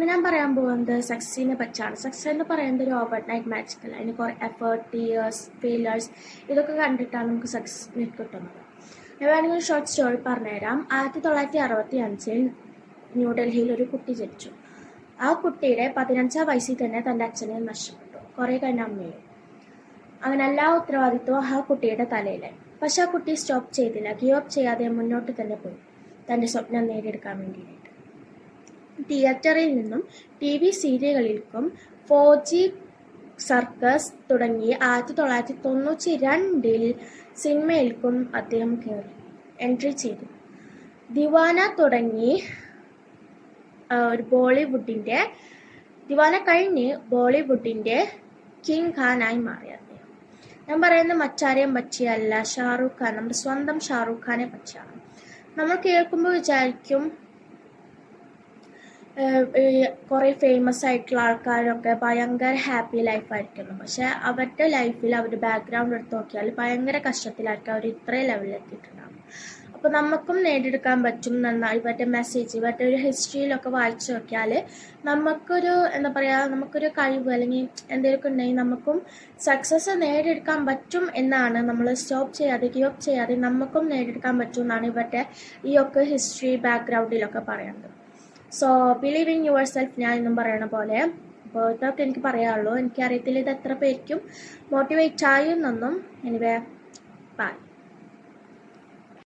ഇന്ന് ഞാൻ പറയാൻ പോകുന്നത് സക്സസിനെ പറ്റിയാണ്. സക്സസ് എന്ന് പറയുന്നത് ഒരു ഓവർ നൈറ്റ് മാജിക്കൽ. അതിന് കുറേ എഫേർട്ട്, ഇയേഴ്സ്, ഫെയിലേഴ്സ് ഇതൊക്കെ കണ്ടിട്ടാണ് നമുക്ക് സക്സസ് കിട്ടുന്നത്. ഞാൻ വേണമെങ്കിൽ ഒരു ഷോർട്ട് സ്റ്റോറി പറഞ്ഞുതരാം. 1965 ന്യൂഡൽഹിയിൽ ഒരു കുട്ടി ജനിച്ചു. ആ കുട്ടിയുടെ 15ാം വയസ്സിൽ തന്നെ തൻ്റെ അച്ഛനെ നഷ്ടപ്പെട്ടു. കുറേ കഴിഞ്ഞ അമ്മയും. അങ്ങനെ എല്ലാ ഉത്തരവാദിത്വവും ആ കുട്ടിയുടെ തലയിലായി. പക്ഷെ ആ കുട്ടി സ്റ്റോപ്പ് ചെയ്തില്ല. ഗീവ് അപ്പ് ചെയ്യാതെ മുന്നോട്ട് തന്നെ പോയി തൻ്റെ സ്വപ്നം നേടിയെടുക്കാൻ വേണ്ടിയിട്ട്. തിയേറ്ററിൽ നിന്നും TV സീരിയലുകൾക്കും 4G സർക്കസ് തുടങ്ങി 1992 സിനിമയിൽക്കും അദ്ദേഹം എൻട്രി ചെയ്തു. ദിവാന തുടങ്ങി ദിവാന കഴിഞ്ഞ് ബോളിവുഡിൻ്റെ കിങ് ഖാനായി മാറി അദ്ദേഹം. ഞാൻ പറയുന്നത് മറ്റാരെയും പറ്റിയല്ല, ഷാറൂഖ് ഖാൻ, നമ്മുടെ സ്വന്തം ഷാറൂഖ് ഖാനെ പറ്റിയാണ്. നമ്മൾ കേൾക്കുമ്പോൾ വിചാരിക്കും കുറേ ഫേമസ് ആയിട്ടുള്ള ആൾക്കാരൊക്കെ ഭയങ്കര ഹാപ്പി ലൈഫായിരിക്കുന്നു. പക്ഷെ അവരുടെ ലൈഫിൽ അവരുടെ ബാക്ക്ഗ്രൗണ്ട് എടുത്ത് നോക്കിയാൽ ഭയങ്കര കഷ്ടത്തിലായിരിക്കും അവർ ഇത്രയും ലെവലിൽ എത്തിയിട്ടുണ്ടാകും. അപ്പോൾ നമുക്കും നേടിയെടുക്കാൻ പറ്റും എന്നാണ് ഇവരുടെ മെസ്സേജ്, ഇവരുടെ ഒരു ഹിസ്റ്ററിയിലൊക്കെ വായിച്ചു നോക്കിയാൽ നമുക്കൊരു കഴിവ് അല്ലെങ്കിൽ എന്തെങ്കിലുമൊക്കെ ഉണ്ടെങ്കിൽ നമുക്കും സക്സസ് നേടിയെടുക്കാൻ പറ്റും എന്നാണ്. നമ്മൾ സ്റ്റോപ്പ് ചെയ്യാതെ ഗീവ് അപ്പ് ചെയ്യാതെ നമുക്കും നേടിയെടുക്കാൻ പറ്റും എന്നാണ് ഇവരുടെ ഈ ഒക്കെ ഹിസ്റ്ററി ബാക്ക്ഗ്രൗണ്ടിലൊക്കെ പറയുന്നത്. So believe in your self, ഞാൻ എന്നും പറയണ പോലെ. അപ്പോൾ ഇതൊക്കെ എനിക്ക് പറയാനുള്ളൂ. എനിക്കറിയത്തില്ല ഇത് എത്ര പേർക്കും മോട്ടിവേറ്റ് ആയി എന്നൊന്നും. Anyway by.